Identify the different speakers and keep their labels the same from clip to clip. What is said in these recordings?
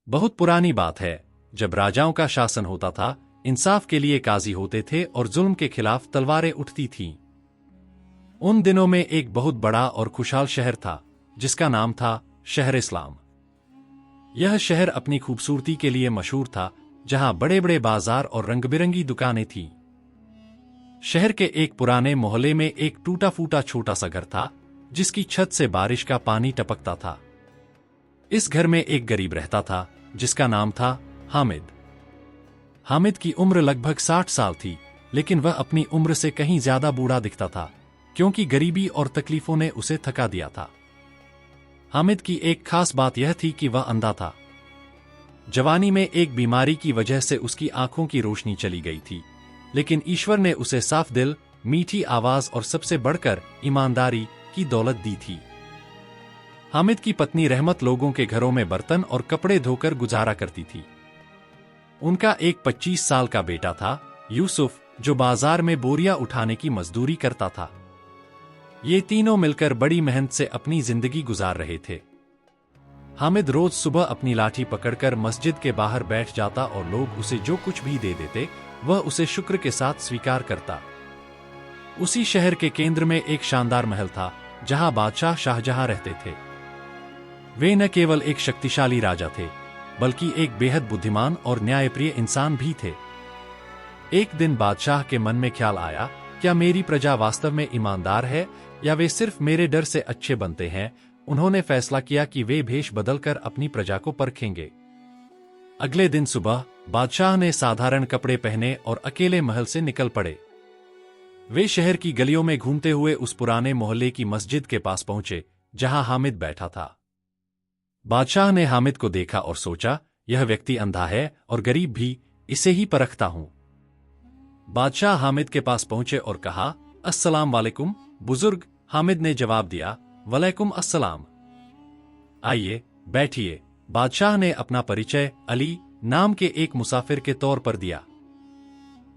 Speaker 1: बहुत पुरानी बात है, जब राजाओं का शासन होता था, इंसाफ के लिए काजी होते थे और जुल्म के खिलाफ तलवारें उठती थीं। उन दिनों में एक बहुत बड़ा और खुशहाल शहर था, जिसका नाम था शहर इस्लाम। यह शहर अपनी खूबसूरती के लिए मशहूर था, जहां बड़े बड़े बाजार और रंग-बिरंगी दुकानें थीं। शहर के एक पुराने मोहल्ले में एक टूटा फूटा छोटा सा घर था, जिसकी छत से बारिश का पानी टपकता था। इस घर में एक गरीब रहता था, जिसका नाम था हामिद। हामिद की उम्र लगभग 60 साल थी, लेकिन वह अपनी उम्र से कहीं ज्यादा बूढ़ा दिखता था, क्योंकि गरीबी और तकलीफों ने उसे थका दिया था। हामिद की एक खास बात यह थी कि वह अंधा था। जवानी में एक बीमारी की वजह से उसकी आंखों की रोशनी चली गई थी, लेकिन ईश्वर ने उसे साफ दिल, मीठी आवाज और सबसे बढ़कर ईमानदारी की दौलत दी थी। हामिद की पत्नी रहमत लोगों के घरों में बर्तन और कपड़े धोकर गुजारा करती थी। उनका एक 25 साल का बेटा था, यूसुफ, जो बाजार में बोरियां उठाने की मजदूरी करता था। ये तीनों मिलकर बड़ी मेहनत से अपनी जिंदगी गुजार रहे थे। हामिद रोज सुबह अपनी लाठी पकड़कर मस्जिद के बाहर बैठ जाता और लोग उसे जो कुछ भी दे देते, वह उसे शुक्र के साथ स्वीकार करता। उसी शहर के केंद्र में एक शानदार महल था, जहां बादशाह शाहजहां रहते थे। वे न केवल एक शक्तिशाली राजा थे, बल्कि एक बेहद बुद्धिमान और न्यायप्रिय इंसान भी थे। एक दिन बादशाह के मन में ख्याल आया, क्या मेरी प्रजा वास्तव में ईमानदार है या वे सिर्फ मेरे डर से अच्छे बनते हैं? उन्होंने फैसला किया कि वे भेष बदलकर अपनी प्रजा को परखेंगे। अगले दिन सुबह बादशाह ने साधारण कपड़े पहने और अकेले महल से निकल पड़े। वे शहर की गलियों में घूमते हुए उस पुराने मोहल्ले की मस्जिद के पास पहुंचे, जहां हामिद बैठा था। बादशाह ने हामिद को देखा और सोचा, यह व्यक्ति अंधा है और गरीब भी, इसे ही परखता हूं। बादशाह हामिद के पास पहुंचे और कहा, अस्सलाम वालेकुम बुजुर्ग। हामिद ने जवाब दिया, वालेकुम अस्सलाम। आइए बैठिए। बादशाह ने अपना परिचय अली नाम के एक मुसाफिर के तौर पर दिया।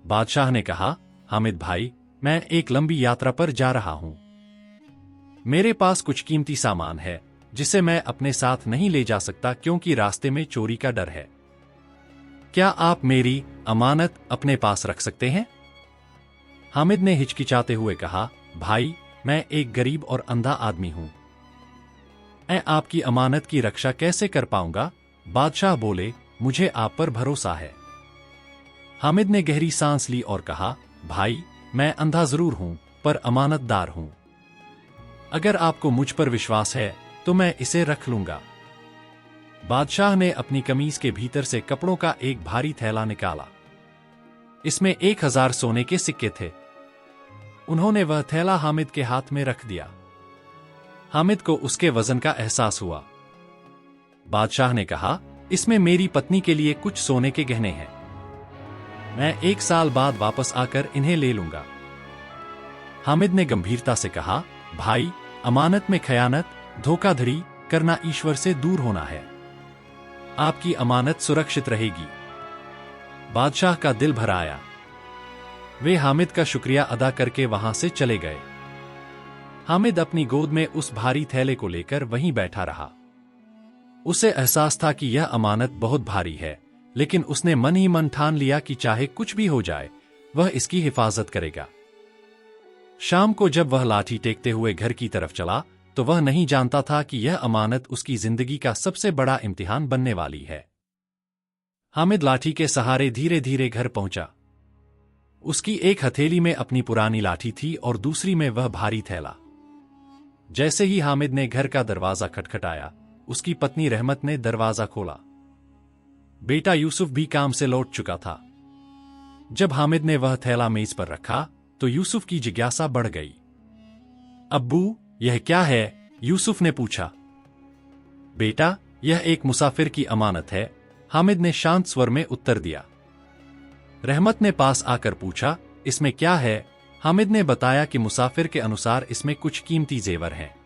Speaker 1: बादशाह ने कहा, हामिद भाई, मैं एक लंबी यात्रा पर जा रहा हूं। मेरे पास कुछ कीमती सामान है, जिसे मैं अपने साथ नहीं ले जा सकता क्योंकि रास्ते में चोरी का डर है। क्या आप मेरी अमानत अपने पास रख सकते हैं? हामिद ने हिचकिचाते हुए कहा, भाई, मैं एक गरीब और अंधा आदमी हूं। मैं आपकी अमानत की रक्षा कैसे कर पाऊंगा? बादशाह बोले, मुझे आप पर भरोसा है। हामिद ने गहरी सांस ली और कहा, भाई, मैं अंधा जरूर हूं, पर अमानतदार हूं। अगर आपको मुझ पर विश्वास है, तो मैं इसे रख लूंगा। बादशाह ने अपनी कमीज के भीतर से कपड़ों का एक भारी थैला निकाला। इसमें 1000 सोने के सिक्के थे। उन्होंने वह थैला हामिद के हाथ में रख दिया। हामिद को उसके वजन का एहसास हुआ। बादशाह ने कहा, इसमें मेरी पत्नी के लिए कुछ सोने के गहने हैं। मैं 1 साल बाद वापस आकर इन्हें ले लूंगा। हामिद ने गंभीरता से कहा, भाई, अमानत में खयानत, धोखाधड़ी करना ईश्वर से दूर होना है। आपकी अमानत सुरक्षित रहेगी। बादशाह का दिल भर आया। वे हामिद का शुक्रिया अदा करके वहां से चले गए। हामिद अपनी गोद में उस भारी थैले को लेकर वहीं बैठा रहा। उसे एहसास था कि यह अमानत बहुत भारी है, लेकिन उसने मन ही मन ठान लिया कि चाहे कुछ भी हो जाए, वह इसकी हिफाजत करेगा। शाम को जब वह लाठी टेकते हुए घर की तरफ चला, तो वह नहीं जानता था कि यह अमानत उसकी जिंदगी का सबसे बड़ा इम्तिहान बनने वाली है। हामिद लाठी के सहारे धीरे धीरे घर पहुंचा। उसकी एक हथेली में अपनी पुरानी लाठी थी और दूसरी में वह भारी थैला। जैसे ही हामिद ने घर का दरवाजा खटखटाया, उसकी पत्नी रहमत ने दरवाजा खोला। बेटा यूसुफ भी काम से लौट चुका था। जब हामिद ने वह थैला मेज पर रखा, तो यूसुफ की जिज्ञासा बढ़ गई। अब्बू, यह क्या है? यूसुफ ने पूछा। बेटा, यह एक मुसाफिर की अमानत है, हामिद ने शांत स्वर में उत्तर दिया। रहमत ने पास आकर पूछा, इसमें क्या है? हामिद ने बताया कि मुसाफिर के अनुसार इसमें कुछ कीमती जेवर हैं।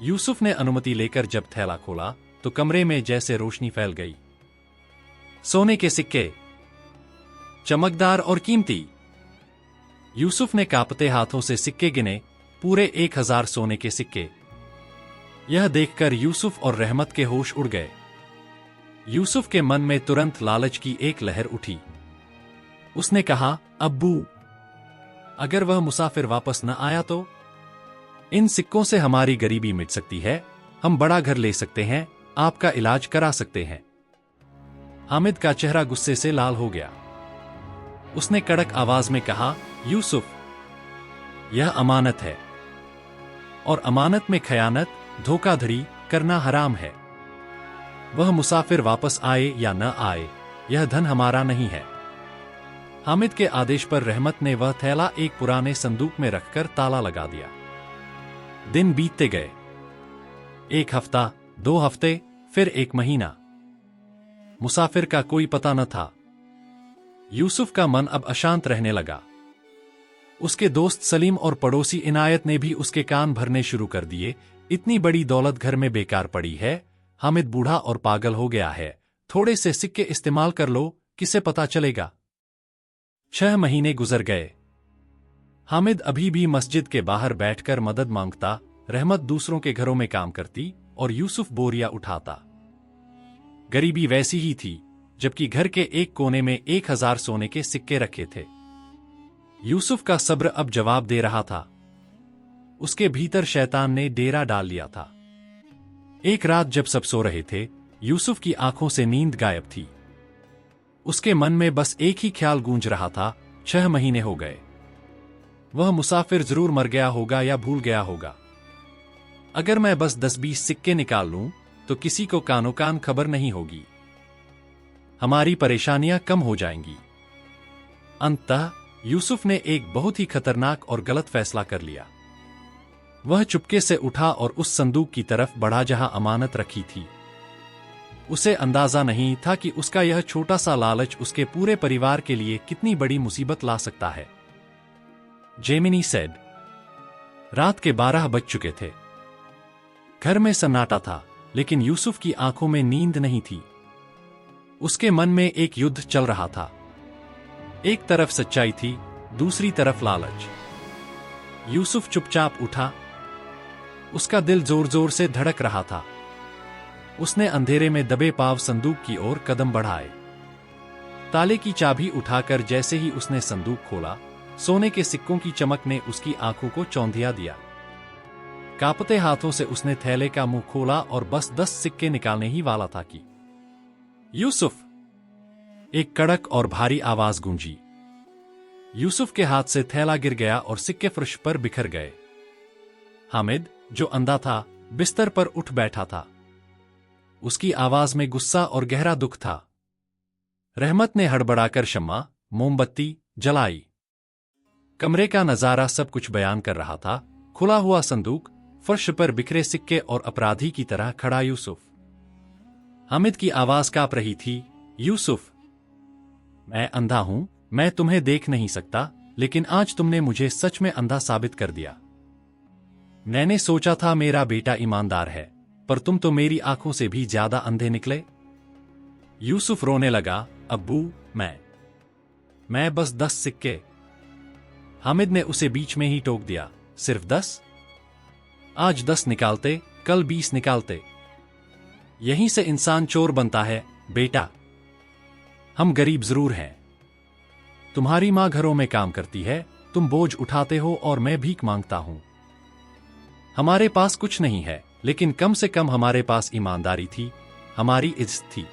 Speaker 1: यूसुफ ने अनुमति लेकर जब थैला खोला, तो कमरे में जैसे रोशनी फैल गई। सोने के सिक्के, चमकदार और कीमती। यूसुफ ने कांपते हाथों से सिक्के गिने, पूरे 1000 सोने के सिक्के। यह देखकर यूसुफ और रहमत के होश उड़ गए। यूसुफ के मन में तुरंत लालच की एक लहर उठी। उसने कहा, अब्बू, अगर वह मुसाफिर वापस न आया तो? इन सिक्कों से हमारी गरीबी मिट सकती है, हम बड़ा घर ले सकते हैं, आपका इलाज करा सकते हैं। हामिद का चेहरा गुस्से से लाल हो गया। उसने कड़क आवाज में कहा, यूसुफ, यह अमानत है और अमानत में खयानत, धोखाधड़ी करना हराम है। वह मुसाफिर वापस आए या न आए, यह धन हमारा नहीं है। हामिद के आदेश पर रहमत ने वह थैला एक पुराने संदूक में रखकर ताला लगा दिया। दिन बीतते गए। 1 हफ्ता, 2 हफ्ते, फिर 1 महीना। मुसाफिर का कोई पता न था। यूसुफ का मन अब अशांत रहने लगा। उसके दोस्त सलीम और पड़ोसी इनायत ने भी उसके कान भरने शुरू कर दिए। इतनी बड़ी दौलत घर में बेकार पड़ी है, हामिद बूढ़ा और पागल हो गया है, थोड़े से सिक्के इस्तेमाल कर लो, किसे पता चलेगा। 6 महीने गुजर गए। हामिद अभी भी मस्जिद के बाहर बैठकर मदद मांगता, रहमत दूसरों के घरों में काम करती और यूसुफ बोरिया उठाता। गरीबी वैसी ही थी, जबकि घर के एक कोने में 1000 सोने के सिक्के रखे थे। यूसुफ का सब्र अब जवाब दे रहा था। उसके भीतर शैतान ने डेरा डाल लिया था। एक रात जब सब सो रहे थे, यूसुफ की आंखों से नींद गायब थी। उसके मन में बस एक ही ख्याल गूंज रहा था, 6 महीने हो गए। वह मुसाफिर जरूर मर गया होगा या भूल गया होगा। अगर मैं बस 10-20 सिक्के निकाल लूं, तो किसी को कानो कान खबर नहीं होगी। हमारी परेशानियां कम हो जाएंगी। अंततः यूसुफ ने एक बहुत ही खतरनाक और गलत फैसला कर लिया। वह चुपके से उठा और उस संदूक की तरफ बढ़ा जहां अमानत रखी थी। उसे अंदाजा नहीं था कि उसका यह छोटा सा लालच उसके पूरे परिवार के लिए कितनी बड़ी मुसीबत ला सकता है। Gemini said. रात के 12 बज चुके थे। घर में सन्नाटा था, लेकिन यूसुफ की आंखों में नींद नहीं थी। उसके मन में एक युद्ध चल रहा था। एक तरफ सच्चाई थी, दूसरी तरफ लालच। यूसुफ चुपचाप उठा। उसका दिल जोर जोर से धड़क रहा था। उसने अंधेरे में दबे पांव संदूक की ओर कदम बढ़ाए। ताले की चाबी उठाकर जैसे ही उसने संदूक खोला, सोने के सिक्कों की चमक ने उसकी आंखों को चौंधिया दिया। कांपते हाथों से उसने थैले का मुंह खोला और बस 10 सिक्के निकालने ही वाला था कि यूसुफ! एक कड़क और भारी आवाज गूंजी। यूसुफ के हाथ से थैला गिर गया और सिक्के फर्श पर बिखर गए। हामिद, जो अंधा था, बिस्तर पर उठ बैठा था। उसकी आवाज में गुस्सा और गहरा दुख था। रहमत ने हड़बड़ाकर शम्मा, मोमबत्ती जलाई। कमरे का नजारा सब कुछ बयान कर रहा था। खुला हुआ संदूक, फर्श पर बिखरे सिक्के और अपराधी की तरह खड़ा यूसुफ। हामिद की आवाज कांप रही थी, यूसुफ! मैं अंधा हूं, मैं तुम्हें देख नहीं सकता, लेकिन आज तुमने मुझे सच में अंधा साबित कर दिया। मैंने सोचा था मेरा बेटा ईमानदार है, पर तुम तो मेरी आंखों से भी ज्यादा अंधे निकले। यूसुफ रोने लगा, अब्बू, मैं बस 10 सिक्के। हामिद ने उसे बीच में ही टोक दिया, सिर्फ 10? आज 10 निकालते, कल 20 निकालते। यहीं से इंसान चोर बनता है, बेटा। हम गरीब जरूर हैं। तुम्हारी मां घरों में काम करती है, तुम बोझ उठाते हो और मैं भीख मांगता हूं। हमारे पास कुछ नहीं है, लेकिन कम से कम हमारे पास ईमानदारी थी, हमारी इज्जत थी।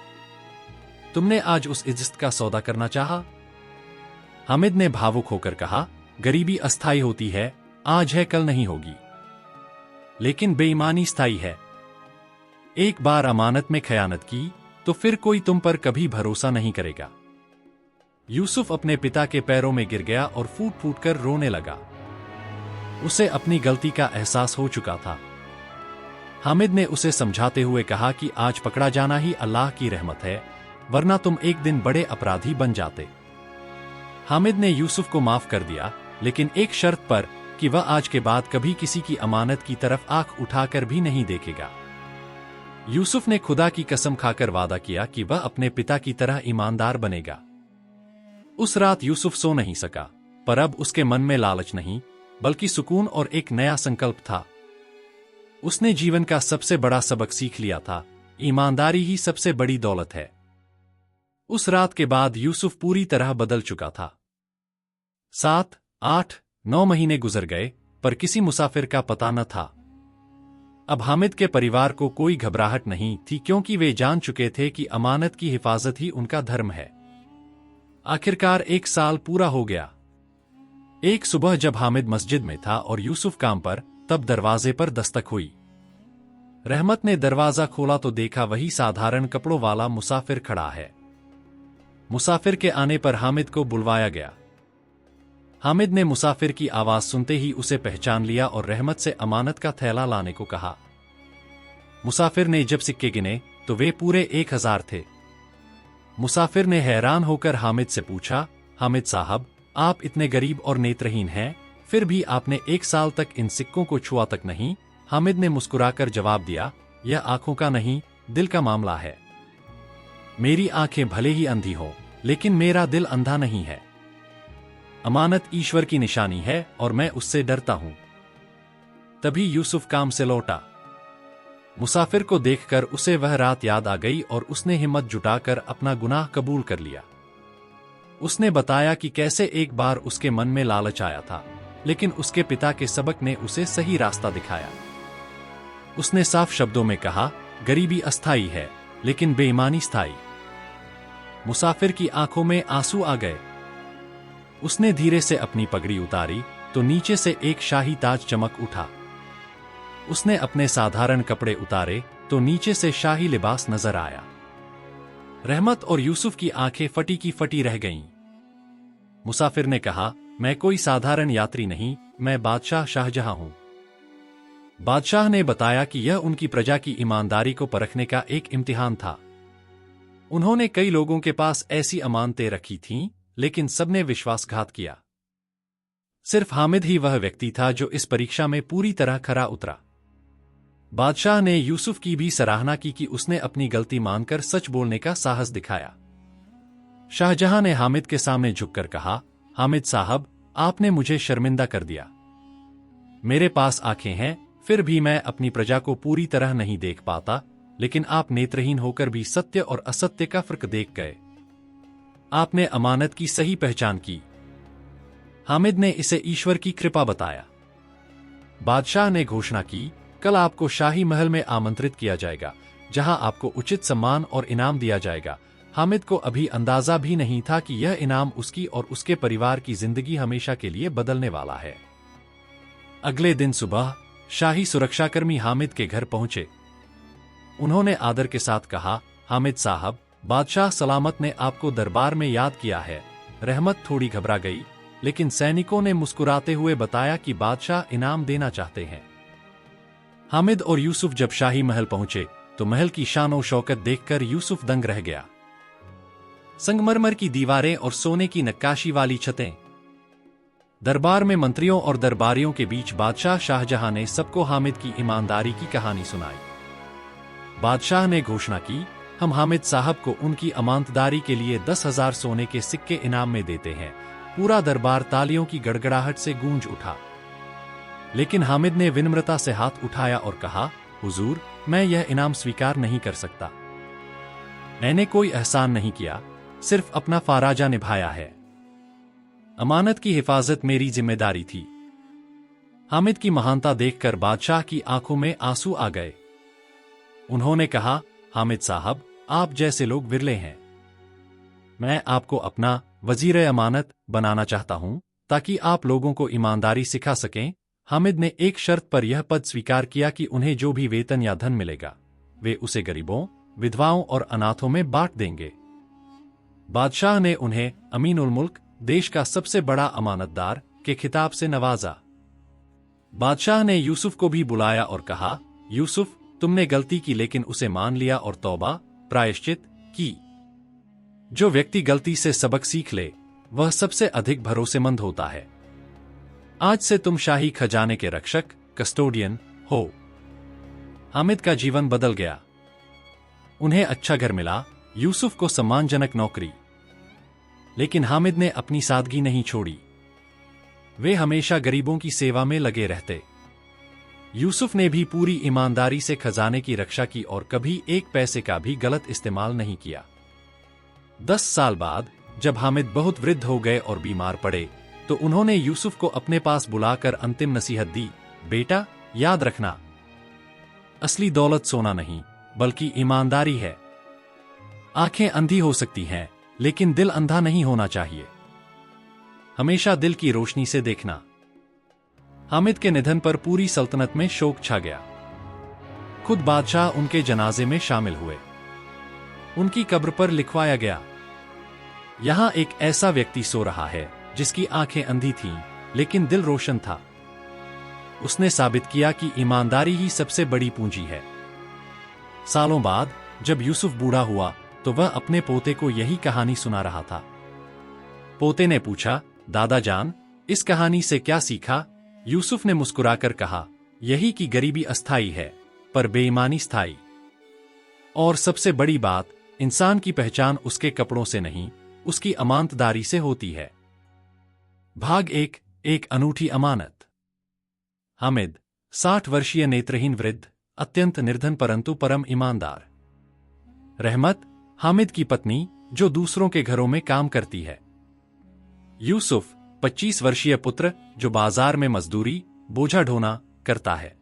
Speaker 1: तुमने आज उस इज्जत का सौदा करना चाहा? हामिद ने भावुक होकर कहा, गरीबी अस्थायी होती है, आज है कल नहीं होगी, लेकिन बेईमानी स्थायी है। एक बार अमानत में खयानत की, तो फिर कोई तुम पर कभी भरोसा नहीं करेगा। यूसुफ अपने पिता के पैरों में गिर गया और फूट फूट कर रोने लगा। उसे अपनी गलती का एहसास हो चुका था। हामिद ने उसे समझाते हुए कहा कि आज पकड़ा जाना ही अल्लाह की रहमत है, वरना तुम एक दिन बड़े अपराधी बन जाते। हामिद ने यूसुफ को माफ कर दिया, लेकिन एक शर्त पर कि वह आज के बाद कभी किसी की अमानत की तरफ आंख उठाकर भी नहीं देखेगा। यूसुफ ने खुदा की कसम खाकर वादा किया कि वह अपने पिता की तरह ईमानदार बनेगा। उस रात यूसुफ सो नहीं सका, पर अब उसके मन में लालच नहीं, बल्कि सुकून और एक नया संकल्प था। उसने जीवन का सबसे बड़ा सबक सीख लिया था, ईमानदारी ही सबसे बड़ी दौलत है। उस रात के बाद यूसुफ पूरी तरह बदल चुका था। 7, 8, 9 महीने गुजर गए, पर किसी मुसाफिर का पता न था। अब हामिद के परिवार को कोई घबराहट नहीं थी, क्योंकि वे जान चुके थे कि अमानत की हिफाजत ही उनका धर्म है। आखिरकार 1 साल पूरा हो गया। एक सुबह जब हामिद मस्जिद में था और यूसुफ काम पर, तब दरवाजे पर दस्तक हुई। रहमत ने दरवाजा खोला तो देखा वही साधारण कपड़ों वाला मुसाफिर खड़ा है। मुसाफिर के आने पर हामिद को बुलवाया गया। हामिद ने मुसाफिर की आवाज सुनते ही उसे पहचान लिया और रहमत से अमानत का थैला लाने को कहा। मुसाफिर ने जब सिक्के गिने तो वे पूरे 1000 थे। मुसाफिर ने हैरान होकर हामिद से पूछा, हामिद साहब, आप इतने गरीब और नेत्रहीन हैं, फिर भी आपने 1 साल तक इन सिक्कों को छुआ तक नहीं? हामिद ने मुस्कुराकर जवाब दिया, यह आंखों का नहीं, दिल का मामला है। मेरी आंखें भले ही अंधी हो, लेकिन मेरा दिल अंधा नहीं है। अमानत ईश्वर की निशानी है और मैं उससे डरता हूं। तभी यूसुफ काम से लौटा। मुसाफिर को देखकर उसे वह रात याद आ गई और उसने हिम्मत जुटाकर अपना गुनाह कबूल कर लिया। उसने बताया कि कैसे एक बार उसके मन में लालच आया था, लेकिन उसके पिता के सबक ने उसे सही रास्ता दिखाया। उसने साफ शब्दों में कहा, गरीबी अस्थाई है, लेकिन बेईमानी स्थायी। मुसाफिर की आंखों में आंसू आ गए। उसने धीरे से अपनी पगड़ी उतारी तो नीचे से एक शाही ताज चमक उठा। उसने अपने साधारण कपड़े उतारे तो नीचे से शाही लिबास नजर आया। रहमत और यूसुफ की आंखें फटी की फटी रह गईं। मुसाफिर ने कहा, मैं कोई साधारण यात्री नहीं, मैं बादशाह शाहजहां हूं। बादशाह ने बताया कि यह उनकी प्रजा की ईमानदारी को परखने का एक इम्तिहान था। उन्होंने कई लोगों के पास ऐसी अमानतें रखी थीं, लेकिन सबने विश्वासघात किया। सिर्फ हामिद ही वह व्यक्ति था जो इस परीक्षा में पूरी तरह खरा उतरा। बादशाह ने यूसुफ की भी सराहना की कि उसने अपनी गलती मानकर सच बोलने का साहस दिखाया। शाहजहां ने हामिद के सामने झुककर कहा, हामिद साहब, आपने मुझे शर्मिंदा कर दिया। मेरे पास आंखें हैं, फिर भी मैं अपनी प्रजा को पूरी तरह नहीं देख पाता, लेकिन आप नेत्रहीन होकर भी सत्य और असत्य का फर्क देख गए। आपने अमानत की सही पहचान की। हामिद ने इसे ईश्वर की कृपा बताया। बादशाह ने घोषणा की, कल आपको शाही महल में आमंत्रित किया जाएगा, जहां आपको उचित सम्मान और इनाम दिया जाएगा। हामिद को अभी अंदाजा भी नहीं था कि यह इनाम उसकी और उसके परिवार की जिंदगी हमेशा के लिए बदलने वाला है। अगले दिन सुबह शाही सुरक्षाकर्मी हामिद के घर पहुंचे। उन्होंने आदर के साथ कहा, हामिद साहब, बादशाह सलामत ने आपको दरबार में याद किया है। रहमत थोड़ी घबरा गई, लेकिन सैनिकों ने मुस्कुराते हुए बताया कि बादशाह इनाम देना चाहते हैं। हामिद और यूसुफ जब शाही महल पहुंचे तो महल की शान और शौकत देखकर यूसुफ दंग रह गया। संगमरमर की दीवारें और सोने की नक्काशी वाली छतें। दरबार में मंत्रियों और दरबारियों के बीच बादशाह शाहजहां ने सबको हामिद की ईमानदारी की कहानी सुनाई। बादशाह ने घोषणा की, हम हामिद साहब को उनकी अमानतदारी के लिए 10,000 सोने के सिक्के इनाम में देते हैं। पूरा दरबार तालियों की गड़गड़ाहट से गूंज उठा। लेकिन हामिद ने विनम्रता से हाथ उठाया और कहा, हुजूर, मैं यह इनाम स्वीकार नहीं कर सकता। मैंने कोई एहसान नहीं किया, सिर्फ अपना फाराजा निभाया है। अमानत की हिफाजत मेरी जिम्मेदारी थी। हामिद की महानता देखकर बादशाह की आंखों में आंसू आ गए। उन्होंने कहा, हामिद साहब, आप जैसे लोग विरले हैं। मैं आपको अपना वजीर अमानत बनाना चाहता हूं, ताकि आप लोगों को ईमानदारी सिखा सकें। हामिद ने एक शर्त पर यह पद स्वीकार किया कि उन्हें जो भी वेतन या धन मिलेगा, वे उसे गरीबों, विधवाओं और अनाथों में बांट देंगे। बादशाह ने उन्हें अमीन उल मुल्क, देश का सबसे बड़ा अमानतदार, के खिताब से नवाजा। बादशाह ने यूसुफ को भी बुलाया और कहा, यूसुफ, तुमने गलती की लेकिन उसे मान लिया और तौबा, प्रायश्चित की। जो व्यक्ति गलती से सबक सीख ले, वह सबसे अधिक भरोसेमंद होता है। आज से तुम शाही खजाने के रक्षक, कस्टोडियन हो। हामिद का जीवन बदल गया। उन्हें अच्छा घर मिला, यूसुफ को सम्मानजनक नौकरी। लेकिन हामिद ने अपनी सादगी नहीं छोड़ी। वे हमेशा गरीबों की सेवा में लगे रहते। यूसुफ ने भी पूरी ईमानदारी से खजाने की रक्षा की और कभी एक पैसे का भी गलत इस्तेमाल नहीं किया। 10 साल बाद जब हामिद बहुत वृद्ध हो गए और बीमार पड़े तो उन्होंने यूसुफ को अपने पास बुलाकर अंतिम नसीहत दी, बेटा याद रखना, असली दौलत सोना नहीं बल्कि ईमानदारी है। आंखें अंधी हो सकती हैं लेकिन दिल अंधा नहीं होना चाहिए। हमेशा दिल की रोशनी से देखना। हामिद के निधन पर पूरी सल्तनत में शोक छा गया। खुद बादशाह उनके जनाजे में शामिल हुए। उनकी कब्र पर लिखवाया गया, यहां एक ऐसा व्यक्ति सो रहा है जिसकी आंखें अंधी थीं लेकिन दिल रोशन था। उसने साबित किया कि ईमानदारी ही सबसे बड़ी पूंजी है। सालों बाद जब यूसुफ बूढ़ा हुआ तो वह अपने पोते को यही कहानी सुना रहा था। पोते ने पूछा, दादा जान, इस कहानी से क्या सीखा? यूसुफ ने मुस्कुराकर कहा, यही कि गरीबी अस्थायी है पर बेईमानी स्थायी। और सबसे बड़ी बात, इंसान की पहचान उसके कपड़ों से नहीं, उसकी अमानतदारी से होती है। भाग 1, एक अनूठी अमानत। हामिद 60 वर्षीय नेत्रहीन वृद्ध, अत्यंत निर्धन परंतु परम ईमानदार। रहमत हामिद की पत्नी जो दूसरों के घरों में काम करती है। यूसुफ 25 वर्षीय पुत्र जो बाजार में मजदूरी, बोझा ढोना करता है।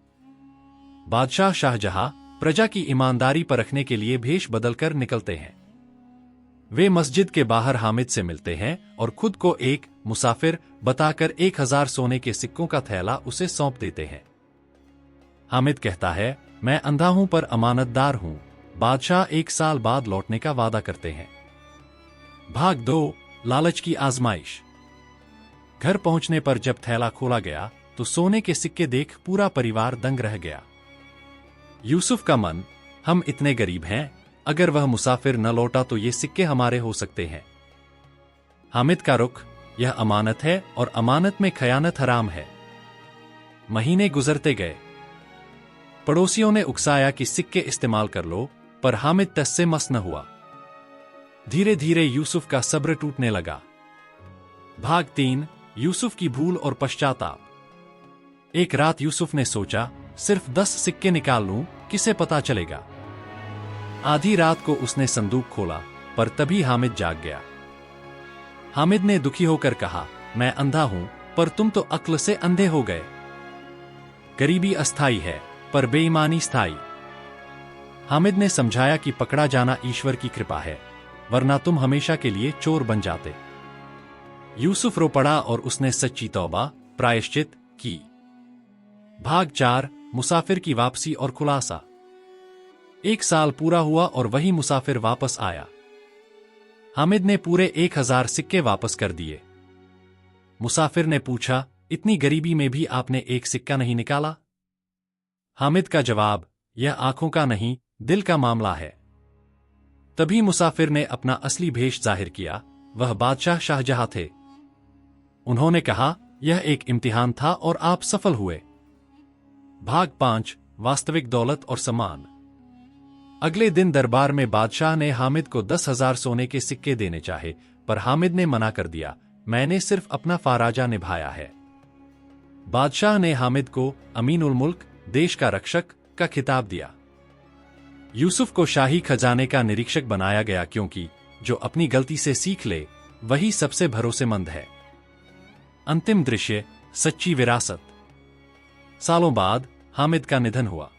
Speaker 1: बादशाह शाहजहां प्रजा की ईमानदारी परखने के लिए भेष बदलकर निकलते हैं। वे मस्जिद के बाहर हामिद से मिलते हैं और खुद को एक मुसाफिर बताकर 1000 सोने के सिक्कों का थैला उसे सौंप देते हैं। हामिद कहता है, मैं अंधा हूं पर अमानतदार हूं। बादशाह 1 साल बाद लौटने का वादा करते हैं। भाग 2, लालच की आजमाइश। घर पहुंचने पर जब थैला खोला गया तो सोने के सिक्के देख पूरा परिवार दंग रह गया। यूसुफ का मन, हम इतने गरीब हैं, अगर वह मुसाफिर न लौटा तो ये सिक्के हमारे हो सकते हैं। हामिद का रुख, यह अमानत है और अमानत में खयानत हराम है। महीने गुजरते गए। पड़ोसियों ने उकसाया कि सिक्के इस्तेमाल कर लो, पर हामिद तस से मस न हुआ। धीरे धीरे यूसुफ का सब्र टूटने लगा। भाग 3, यूसुफ की भूल और पश्चाताप। एक रात यूसुफ ने सोचा, सिर्फ 10 सिक्के निकाल लूं, किसे पता चलेगा। आधी रात को उसने संदूक खोला, पर तभी हामिद जाग गया। हामिद ने दुखी होकर कहा, मैं अंधा हूं, पर तुम तो अक्ल से अंधे हो गए। गरीबी अस्थायी है, पर बेईमानी स्थायी। हामिद ने समझाया कि पकड़ा जाना ईश्वर की कृपा है, वरना तुम हमेशा के लिए चोर बन जाते। यूसुफ रो पड़ा और उसने सच्ची तौबा, प्रायश्चित की। भाग 4, मुसाफिर की वापसी और खुलासा। 1 साल पूरा हुआ और वही मुसाफिर वापस आया। हामिद ने पूरे 1000 सिक्के वापस कर दिए। मुसाफिर ने पूछा, इतनी गरीबी में भी आपने एक सिक्का नहीं निकाला? हामिद का जवाब, यह आंखों का नहीं, दिल का मामला है। तभी मुसाफिर ने अपना असली भेष जाहिर किया, वह बादशाह शाहजहां थे। उन्होंने कहा, यह एक इम्तिहान था और आप सफल हुए। भाग 5, वास्तविक दौलत और सम्मान। अगले दिन दरबार में बादशाह ने हामिद को 10,000 सोने के सिक्के देने चाहे, पर हामिद ने मना कर दिया, मैंने सिर्फ अपना फाराजा निभाया है। बादशाह ने हामिद को अमीन उल मुल्क, देश का रक्षक, का खिताब दिया। यूसुफ को शाही खजाने का निरीक्षक बनाया गया क्योंकि जो अपनी गलती से सीख ले वही सबसे भरोसेमंद है। अंतिम दृश्य, सच्ची विरासत। सालों बाद हामिद का निधन हुआ।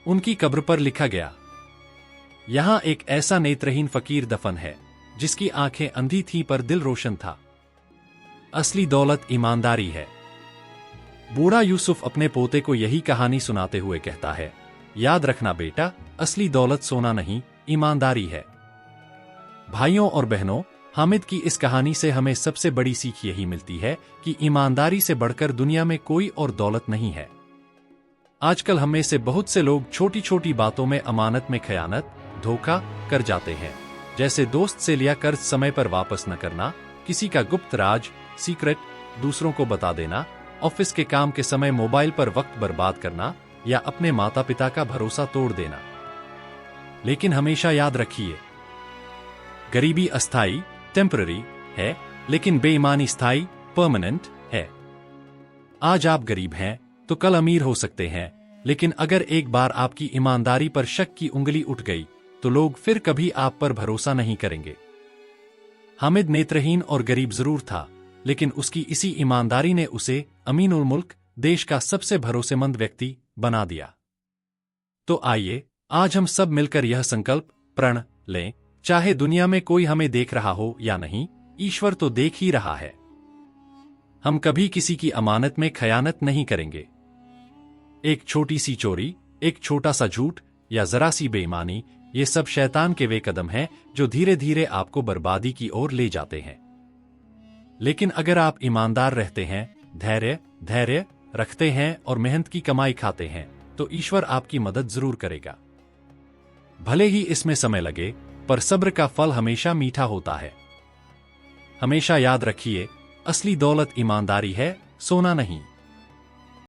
Speaker 1: उनकी कब्र पर लिखा गया, यहां एक ऐसा नेत्रहीन फकीर दफन है जिसकी आंखें अंधी थीं पर दिल रोशन था। असली दौलत ईमानदारी है। बूढ़ा यूसुफ अपने पोते को यही कहानी सुनाते हुए कहता है, याद रखना बेटा, असली दौलत सोना नहीं, ईमानदारी है। भाइयों और बहनों, हामिद की इस कहानी से हमें सबसे बड़ी सीख यही मिलती है कि ईमानदारी से बढ़कर दुनिया में कोई और दौलत नहीं है। आजकल हम में से बहुत से लोग छोटी छोटी बातों में अमानत में खयानत, धोखा कर जाते हैं, जैसे दोस्त से लिया कर्ज समय पर वापस न करना, किसी का गुप्त राज, सीक्रेट दूसरों को बता देना, ऑफिस के काम के समय मोबाइल पर वक्त बर्बाद करना या अपने माता पिता का भरोसा तोड़ देना। लेकिन हमेशा याद रखिए, गरीबी अस्थाई, टेम्पररी है, लेकिन बेईमानी स्थायी, परमानेंट है। आज आप गरीब हैं, तो कल अमीर हो सकते हैं, लेकिन अगर एक बार आपकी ईमानदारी पर शक की उंगली उठ गई तो लोग फिर कभी आप पर भरोसा नहीं करेंगे। हामिद नेत्रहीन और गरीब जरूर था, लेकिन उसकी इसी ईमानदारी ने उसे अमीनुल मुल्क, देश का सबसे भरोसेमंद व्यक्ति बना दिया। तो आइए आज हम सब मिलकर यह संकल्प प्रण लें, चाहे दुनिया में कोई हमें देख रहा हो या नहीं, ईश्वर तो देख ही रहा है। हम कभी किसी की अमानत में खयानत नहीं करेंगे। एक छोटी सी चोरी, एक छोटा सा झूठ या जरा सी बेईमानी, ये सब शैतान के वे कदम हैं जो धीरे धीरे आपको बर्बादी की ओर ले जाते हैं। लेकिन अगर आप ईमानदार रहते हैं, धैर्य रखते हैं और मेहनत की कमाई खाते हैं, तो ईश्वर आपकी मदद जरूर करेगा। भले ही इसमें समय लगे, पर सब्र का फल हमेशा मीठा होता है। हमेशा याद रखिए, असली दौलत ईमानदारी है, सोना नहीं।